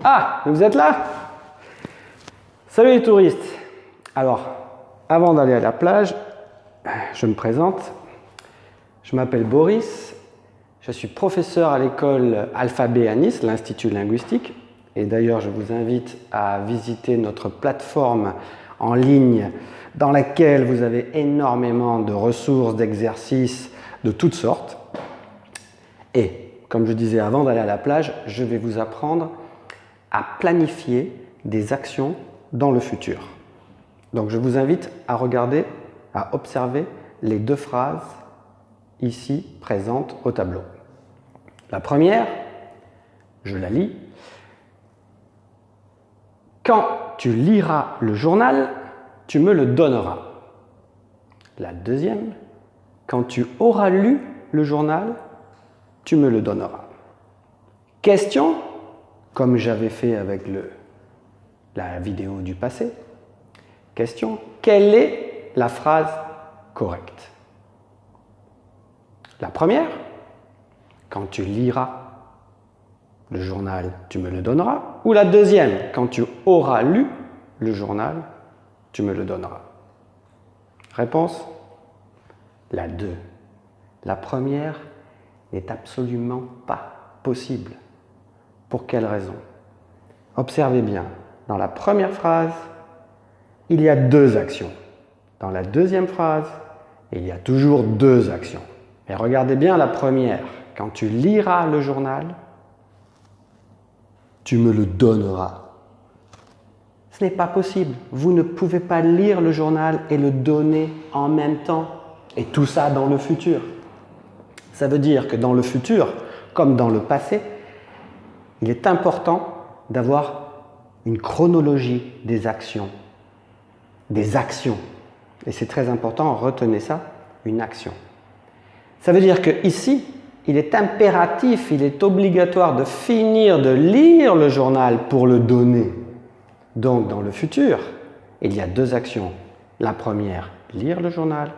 Ah, vous êtes là? Salut les touristes. Alors, avant d'aller à la plage, je me présente. Je m'appelle Boris. Je suis professeur à l'école Alphabet à Nice, l'Institut linguistique. Et d'ailleurs, je vous invite à visiter notre plateforme en ligne dans laquelle vous avez énormément de ressources, d'exercices de toutes sortes. Et comme je disais avant d'aller à la plage, je vais vous apprendre à planifier des actions dans le futur. Donc je vous invite à regarder, à observer les deux phrases ici présentes au tableau. La première, je la lis. Quand tu liras le journal, tu me le donneras. La deuxième, quand tu auras lu le journal, tu me le donneras. Question, comme j'avais fait avec la vidéo du passé. Question, quelle est la phrase correcte? La première, quand tu liras le journal, tu me le donneras. Ou la deuxième, quand tu auras lu le journal, tu me le donneras. Réponse? La 2. La première n'est absolument pas possible. Pour quelle raison? Observez bien. Dans la première phrase, il y a deux actions. Dans la deuxième phrase, il y a toujours deux actions. Mais regardez bien la première. Quand tu liras le journal, tu me le donneras. Ce n'est pas possible. Vous ne pouvez pas lire le journal et le donner en même temps. Et tout ça dans le futur. Ça veut dire que dans le futur, comme dans le passé, il est important d'avoir une chronologie des actions. Des actions. Et c'est très important, retenez ça, une action. Ça veut dire qu'ici, il est impératif, il est obligatoire de finir de lire le journal pour le donner. Donc, dans le futur, il y a deux actions. La première, lire le journal.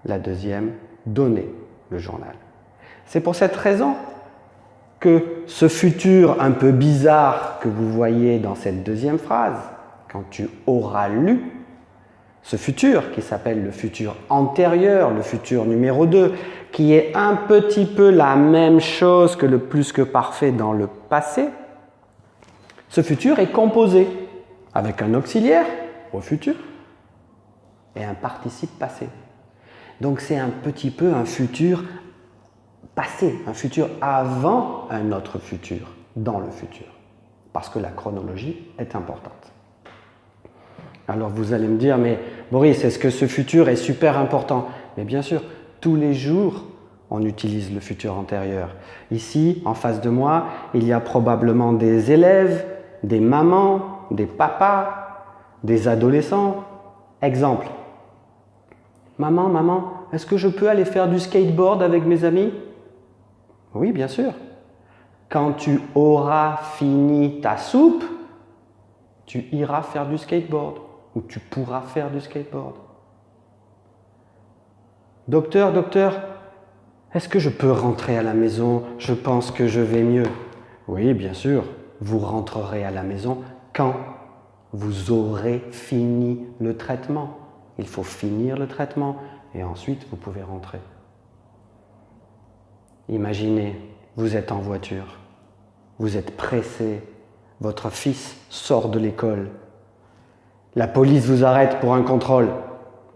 La deuxième, donner le journal. C'est pour cette raison que ce futur un peu bizarre que vous voyez dans cette deuxième phrase, quand tu auras lu, ce futur qui s'appelle le futur antérieur, le futur numéro 2, qui est un petit peu la même chose que le plus que parfait dans le passé, ce futur est composé avec un auxiliaire au futur et un participe passé. Donc c'est un petit peu un futur passé, un futur avant un autre futur, dans le futur, parce que la chronologie est importante. Alors vous allez me dire, mais Boris, est-ce que ce futur est super important? Mais bien sûr, tous les jours, on utilise le futur antérieur. Ici, en face de moi, il y a probablement des élèves, des mamans, des papas, des adolescents. Exemple. Maman, est-ce que je peux aller faire du skateboard avec mes amis? Oui, bien sûr. Quand tu auras fini ta soupe, tu iras faire du skateboard. Ou tu pourras faire du skateboard. Docteur, est-ce que je peux rentrer à la maison? Je pense que je vais mieux. Oui, bien sûr, vous rentrerez à la maison quand vous aurez fini le traitement. Il faut finir le traitement et ensuite vous pouvez rentrer. Imaginez, vous êtes en voiture, vous êtes pressé, votre fils sort de l'école. La police vous arrête pour un contrôle.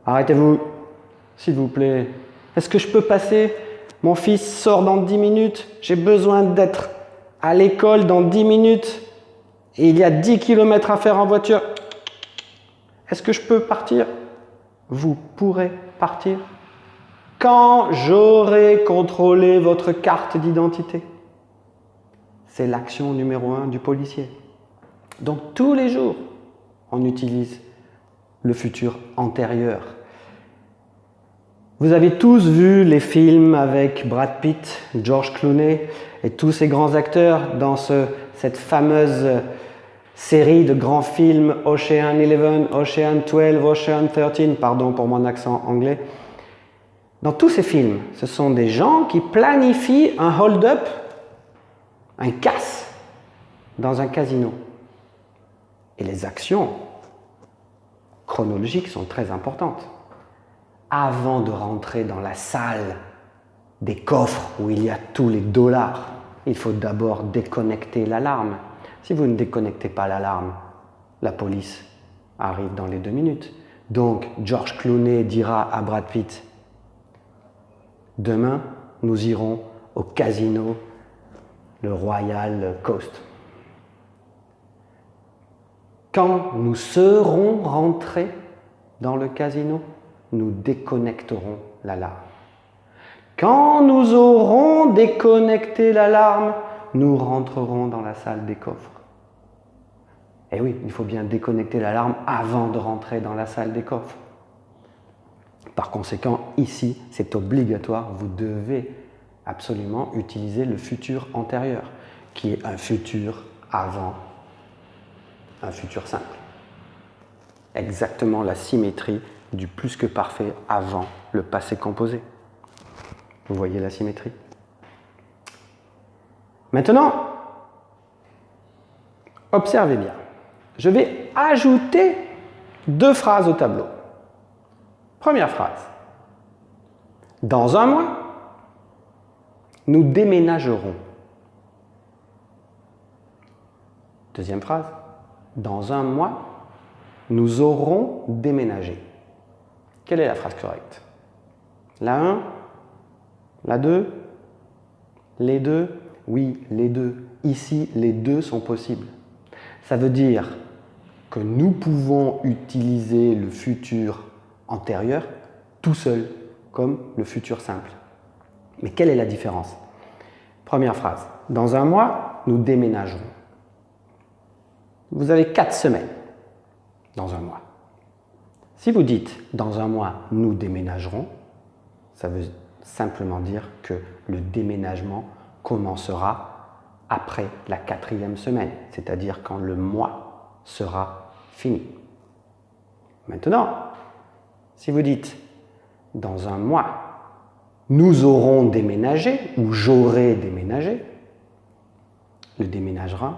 Arrêtez-vous, s'il vous plaît. Est-ce que je peux passer? Mon fils sort dans 10 minutes. J'ai besoin d'être à l'école dans 10 minutes. Et il y a 10 km à faire en voiture. Est-ce que je peux partir? Vous pourrez partir quand j'aurai contrôlé votre carte d'identité. C'est l'action numéro 1 du policier. Donc tous les jours, on utilise le futur antérieur. Vous avez tous vu les films avec Brad Pitt, George Clooney et tous ces grands acteurs dans cette fameuse série de grands films Ocean 11, Ocean 12, Ocean 13, pardon pour mon accent anglais. Dans tous ces films, ce sont des gens qui planifient un hold-up, un casse, dans un casino. Et les actions chronologiques sont très importantes. Avant de rentrer dans la salle des coffres où il y a tous les dollars, il faut d'abord déconnecter l'alarme. Si vous ne déconnectez pas l'alarme, la police arrive dans les 2 minutes. Donc, George Clooney dira à Brad Pitt, « Demain, nous irons au casino, le Royal Coast. » Quand nous serons rentrés dans le casino, nous déconnecterons l'alarme. Quand nous aurons déconnecté l'alarme, nous rentrerons dans la salle des coffres. Et oui, il faut bien déconnecter l'alarme avant de rentrer dans la salle des coffres. Par conséquent, ici, c'est obligatoire, vous devez absolument utiliser le futur antérieur, qui est un futur avant un futur simple. Exactement la symétrie du plus que parfait avant le passé composé. Vous voyez la symétrie? Maintenant, observez bien. Je vais ajouter 2 phrases au tableau. Première phrase. Dans un mois, nous déménagerons. Deuxième phrase. Dans un mois, nous aurons déménagé. Quelle est la phrase correcte? La 1? La 2? Les 2? Oui, les 2. Ici, les 2 sont possibles. Ça veut dire que nous pouvons utiliser le futur antérieur tout seul, comme le futur simple. Mais quelle est la différence? Première phrase. Dans un mois, nous déménagerons. Vous avez 4 semaines dans un mois. Si vous dites dans un mois, nous déménagerons, ça veut simplement dire que le déménagement commencera après la 4e semaine, c'est-à-dire quand le mois sera fini. Maintenant, si vous dites dans un mois, nous aurons déménagé ou j'aurai déménagé, le déménagement,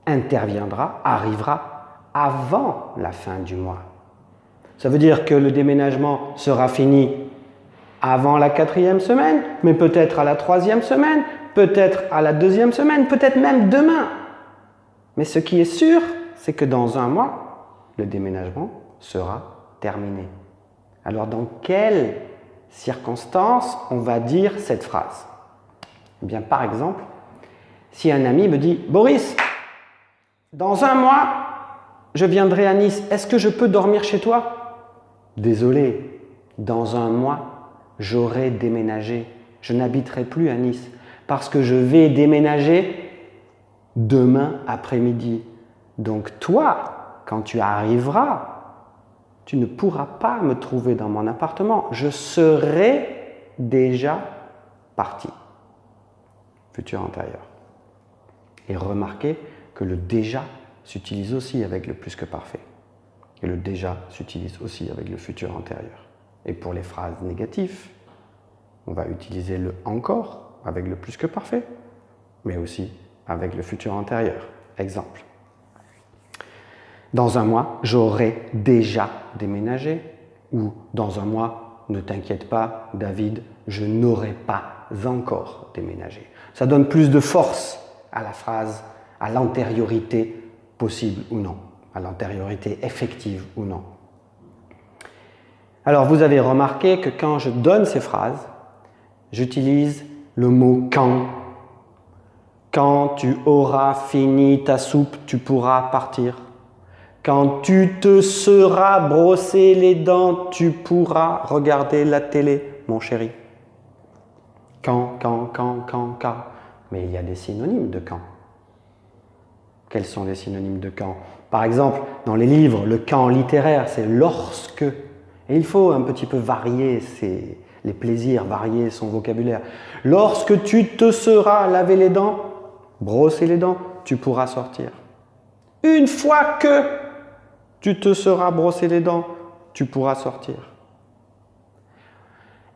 interviendra, arrivera avant la fin du mois. Ça veut dire que le déménagement sera fini avant la 4e semaine, mais peut-être à la 3e semaine, peut-être à la 2e semaine, peut-être même demain. Mais ce qui est sûr, c'est que dans un mois, le déménagement sera terminé. Alors, dans quelles circonstances on va dire cette phrase? Eh bien, par exemple, si un ami me dit « Boris, dans un mois, je viendrai à Nice. Est-ce que je peux dormir chez toi ?» Désolé, dans un mois, j'aurai déménagé. Je n'habiterai plus à Nice parce que je vais déménager demain après-midi. Donc toi, quand tu arriveras, tu ne pourras pas me trouver dans mon appartement. Je serai déjà parti. Futur antérieur. Et remarquez que le déjà s'utilise aussi avec le plus que parfait. Et le déjà s'utilise aussi avec le futur antérieur. Et pour les phrases négatives, on va utiliser le encore avec le plus que parfait, mais aussi avec le futur antérieur. Exemple. Dans un mois, j'aurai déjà déménagé. Ou dans un mois, ne t'inquiète pas, David, je n'aurai pas encore déménagé. Ça donne plus de force à la phrase, à l'antériorité possible ou non, à l'antériorité effective ou non. Alors, vous avez remarqué que quand je donne ces phrases, j'utilise le mot « quand ». Quand tu auras fini ta soupe, tu pourras partir. Quand tu te seras brossé les dents, tu pourras regarder la télé, mon chéri. Quand. Mais il y a des synonymes de quand. Quels sont les synonymes de quand? Par exemple, dans les livres, le quand littéraire, c'est lorsque. Et il faut un petit peu varier les plaisirs, varier son vocabulaire. Lorsque tu te seras lavé les dents, brossé les dents, tu pourras sortir. Une fois que tu te seras brossé les dents, tu pourras sortir.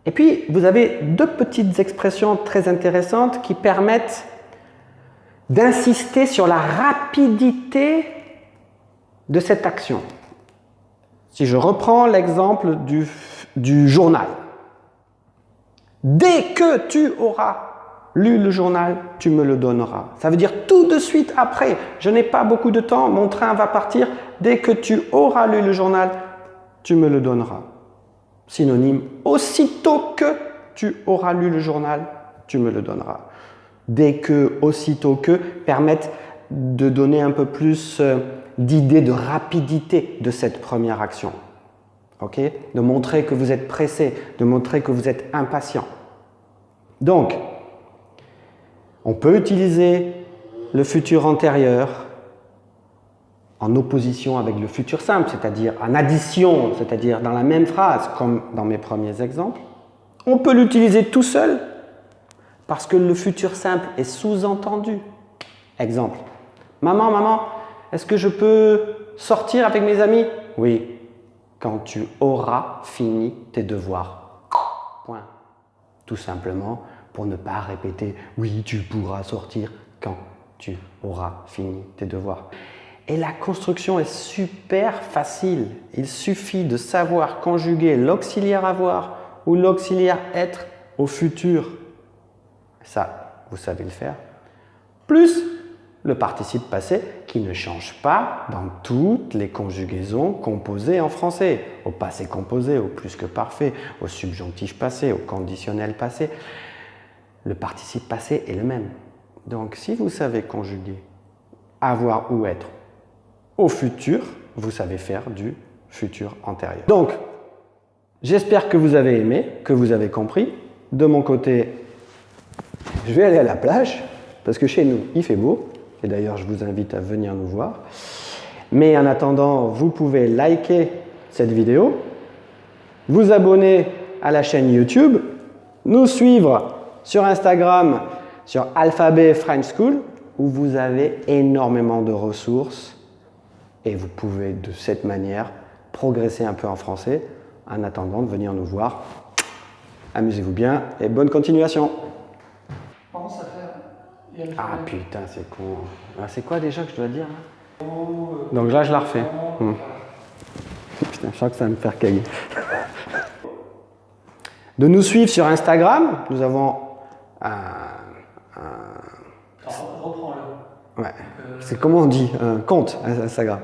Et puis, vous avez 2 petites expressions très intéressantes qui permettent d'insister sur la rapidité de cette action. Si je reprends l'exemple du journal. Dès que tu auras lu le journal, tu me le donneras. Ça veut dire tout de suite après. Je n'ai pas beaucoup de temps, mon train va partir. Dès que tu auras lu le journal, tu me le donneras. Synonyme, aussitôt que tu auras lu le journal, tu me le donneras. Dès que, aussitôt que, permettent de donner un peu plus d'idée de rapidité de cette première action. Ok? De montrer que vous êtes pressé, de montrer que vous êtes impatient. Donc, on peut utiliser le futur antérieur en opposition avec le futur simple, c'est-à-dire en addition, c'est-à-dire dans la même phrase, comme dans mes premiers exemples. On peut l'utiliser tout seul, parce que le futur simple est sous-entendu. Exemple. Maman, maman, est-ce que je peux sortir avec mes amis? Oui, quand tu auras fini tes devoirs. Point. Tout simplement pour ne pas répéter « oui, tu pourras sortir quand tu auras fini tes devoirs ». Et la construction est super facile. Il suffit de savoir conjuguer l'auxiliaire avoir ou l'auxiliaire être au futur. Ça, vous savez le faire. Plus le participe passé qui ne change pas dans toutes les conjugaisons composées en français. Au passé composé, au plus que parfait, au subjonctif passé, au conditionnel passé. Le participe passé est le même. Donc, si vous savez conjuguer avoir ou être au futur, vous savez faire du futur antérieur. Donc, j'espère que vous avez aimé, que vous avez compris. De mon côté, je vais aller à la plage, parce que chez nous, il fait beau. Et d'ailleurs, je vous invite à venir nous voir. Mais en attendant, vous pouvez liker cette vidéo, vous abonner à la chaîne YouTube, nous suivre sur Instagram, sur Alphabet French School, où vous avez énormément de ressources et vous pouvez de cette manière progresser un peu en français en attendant de venir nous voir. Amusez-vous bien et bonne continuation. Pense à faire. Ah putain, c'est con. Ah, c'est quoi déjà que je dois dire là? Donc là, je la refais. Putain, je sens que ça va me faire caguer. De nous suivre sur Instagram. Nous avons Reprends-le. Ouais. C'est comment on dit? Un compte Instagram.